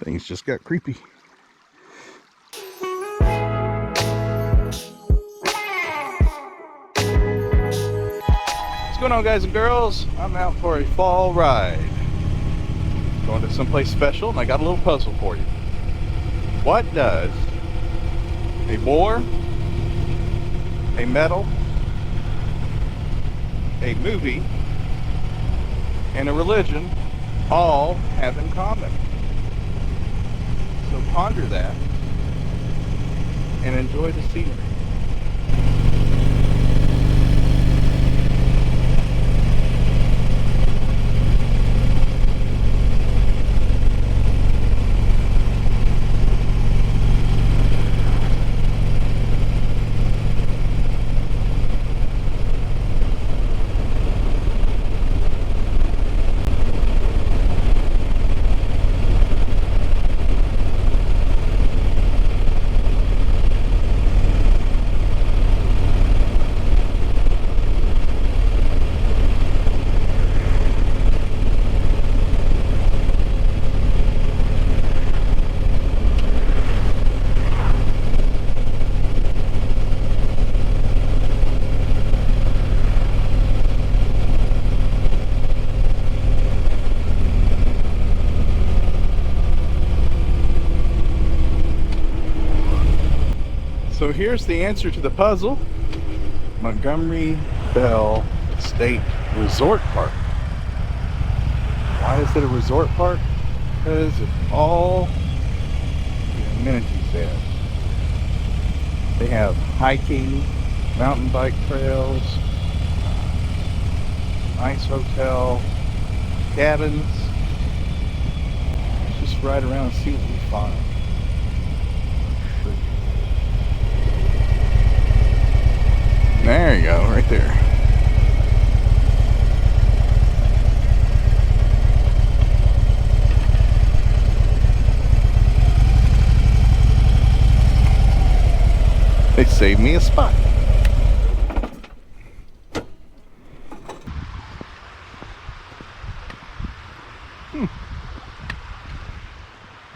Things just got creepy. What's going on, guys and girls? I'm out for a fall ride. Going to someplace special, and I got a little puzzle for you. What does a war, a medal, a movie, and a religion all have in common? So ponder that and enjoy the scenery. So here's the answer to the puzzle. Montgomery Bell State Resort Park. Why is it a resort park? Because of all the amenities there. They have hiking, mountain bike trails, nice hotel, cabins. Let's just ride around and see what we find. There you go, right there. They saved me a spot.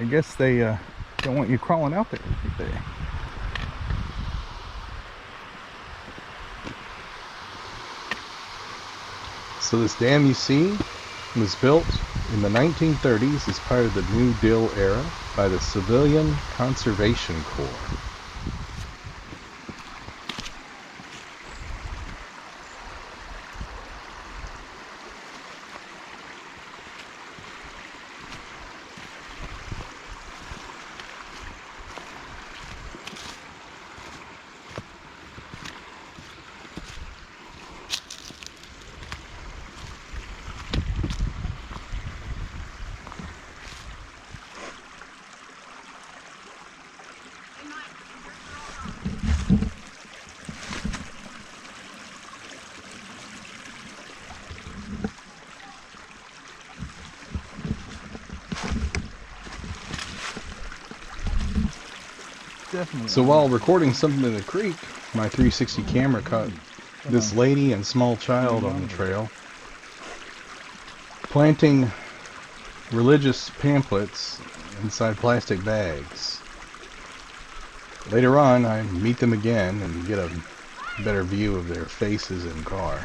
I guess they don't want you crawling out there every day. So this dam you see was built in the 1930s as part of the New Deal era by the Civilian Conservation Corps. Definitely. So while recording something in the creek, my 360 camera caught this lady and small child on the trail planting religious pamphlets inside plastic bags. Later on, I meet them again and get a better view of their faces and car.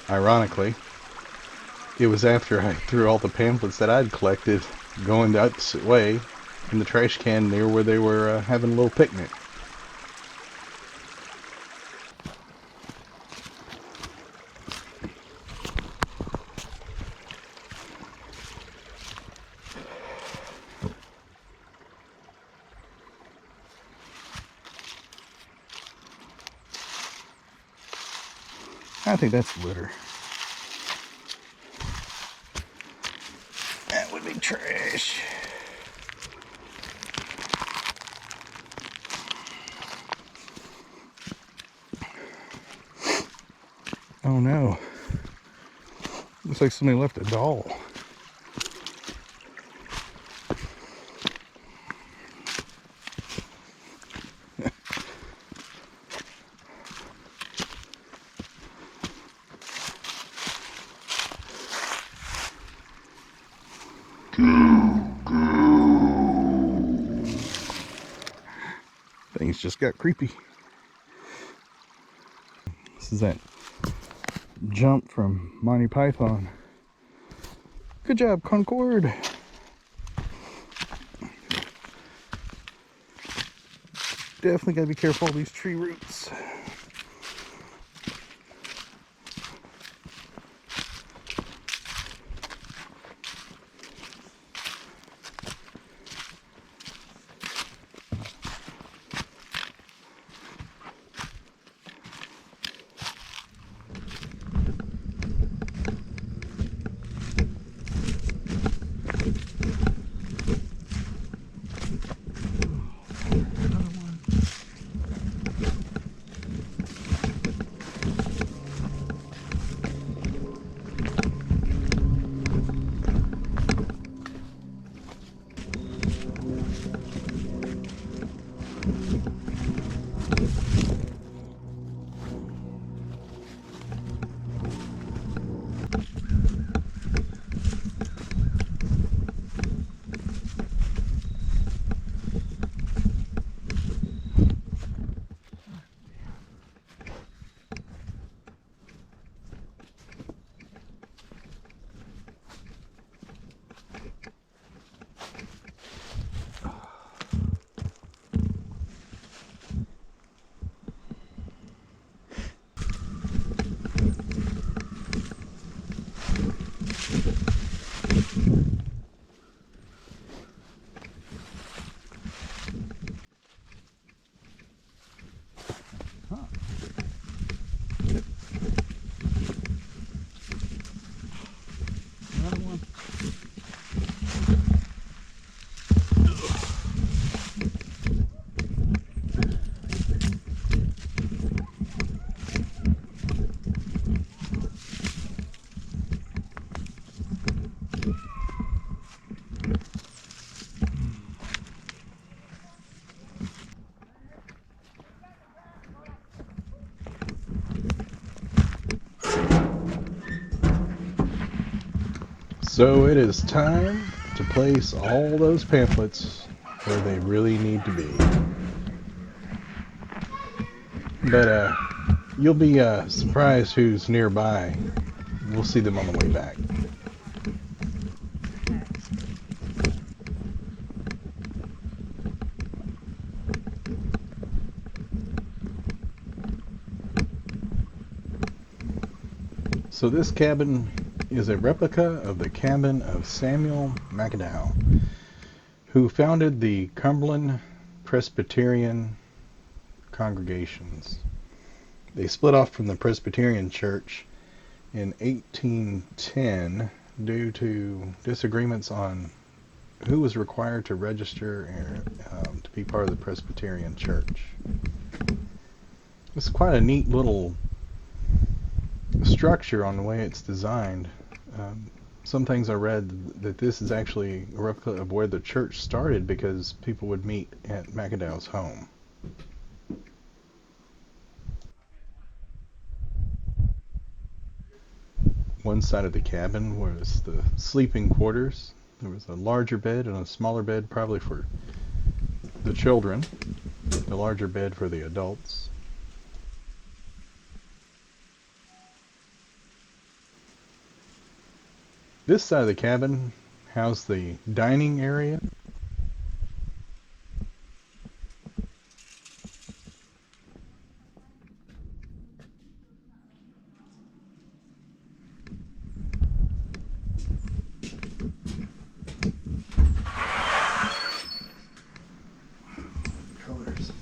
Ironically, it was after I threw all the pamphlets that I'd collected going that way in the trash can near where they were having a little picnic. I think that's litter. That would be trash. Oh no. Looks like somebody left a doll. Things just got creepy. This is that jump from Monty Python. Good job, Concord. Definitely gotta be careful of these tree roots. So it is time to place all those pamphlets where they really need to be. But you'll be surprised who's nearby. We'll see them on the way back. So this cabin is a replica of the cabin of Samuel McAdowell, who founded the Cumberland Presbyterian congregations. They split off from the Presbyterian Church in 1810 due to disagreements on who was required to register to be part of the Presbyterian Church. It's quite a neat little structure on the way it's designed. Some things I read that this is actually a replica of where the church started because people would meet at McAdowell's home. One side of the cabin was the sleeping quarters. There was a larger bed and a smaller bed probably for the children, the larger bed for the adults. This side of the cabin housed the dining area.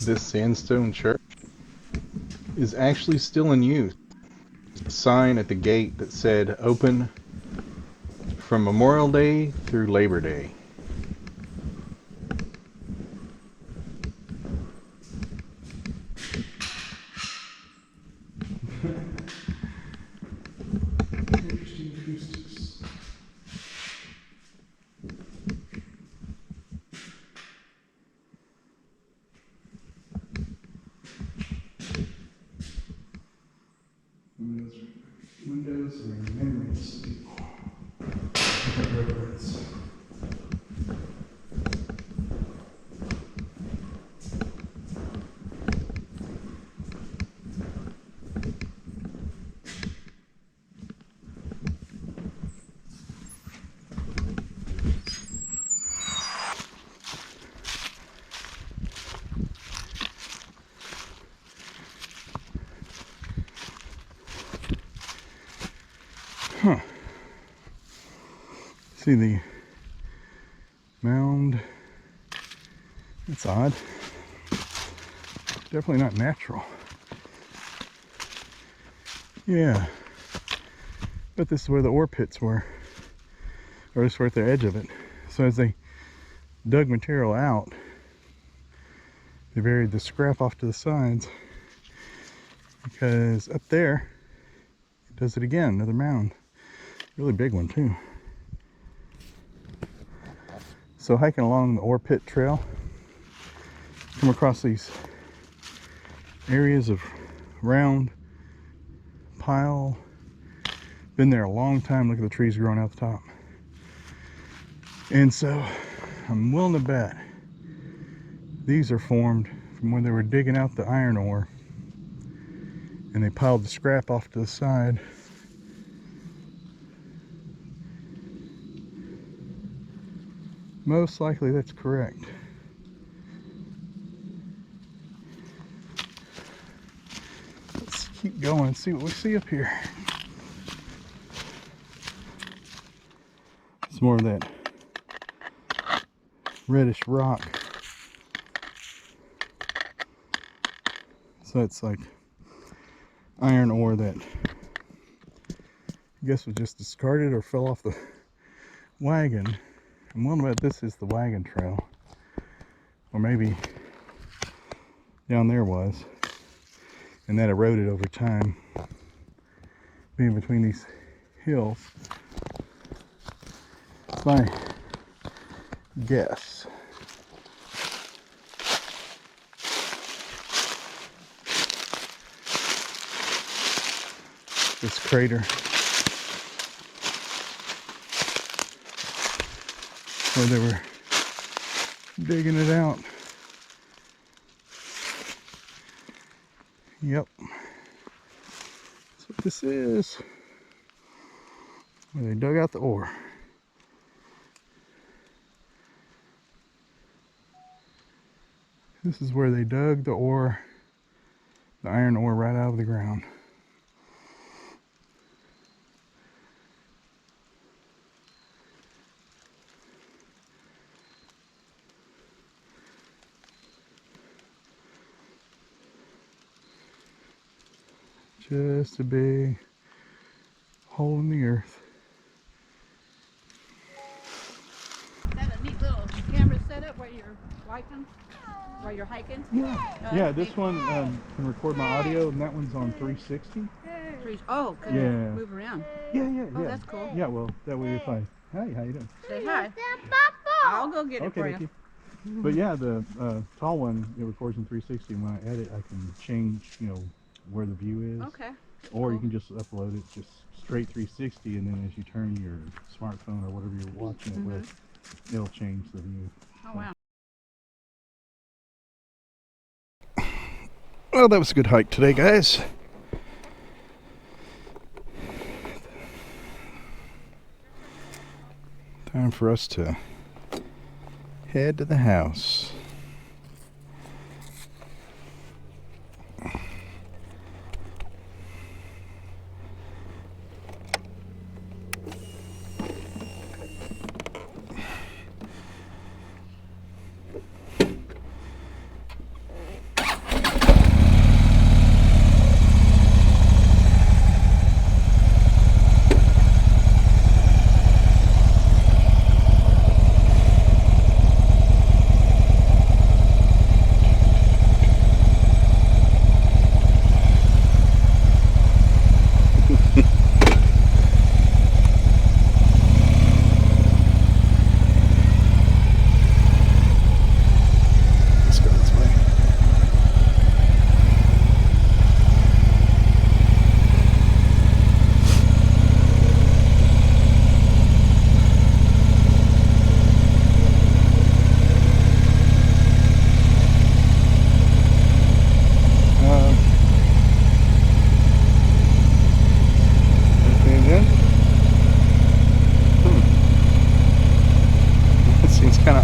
This sandstone church is actually still in use. A sign at the gate that said open from Memorial Day through Labor Day. Interesting acoustics. Windows are memories of people. See the mound. It's odd. Definitely not natural. Yeah. But this is where the ore pits were. Or this is right at the edge of it. So as they dug material out, they buried the scrap off to the sides. Because up there, it does it again, another mound. Really big one too. So hiking along the ore pit trail, come across these areas of round pile. Been there a long time. Look at the trees growing out the top. And so I'm willing to bet these are formed from when they were digging out the iron ore and they piled the scrap off to the side. Most likely that's correct. Let's keep going and see what we see up here. It's more of that reddish rock. So it's like iron ore that I guess was just discarded or fell off the wagon. I'm wondering about this is the wagon trail, or maybe down there was, and that eroded over time, being between these hills. It's my guess. This crater. Where they were digging it out. Yep. That's what this is. Where they dug out the ore. This is where they dug the ore, the iron ore, right out of the ground. Just a big hole in the earth. Is that a neat little camera setup where you're hiking? While you're hiking? Yeah. Yeah, this one can record my audio, and that one's on 360. Oh, can you move around? Yeah. Oh, that's cool. Yeah, well, that way if I... Hey, how you doing? Say hi. I'll go get it for you. But yeah, the tall one, it records in 360, and when I edit, I can change, where the view is. Okay. Or you can just upload it just straight 360, and then as you turn your smartphone or whatever you're watching it with, it'll change the view. Oh, wow. Well, that was a good hike today, guys. Time for us to head to the house.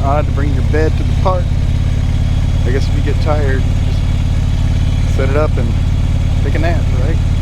Odd to bring your bed to the park. I guess if you get tired, just set it up and take a nap, right?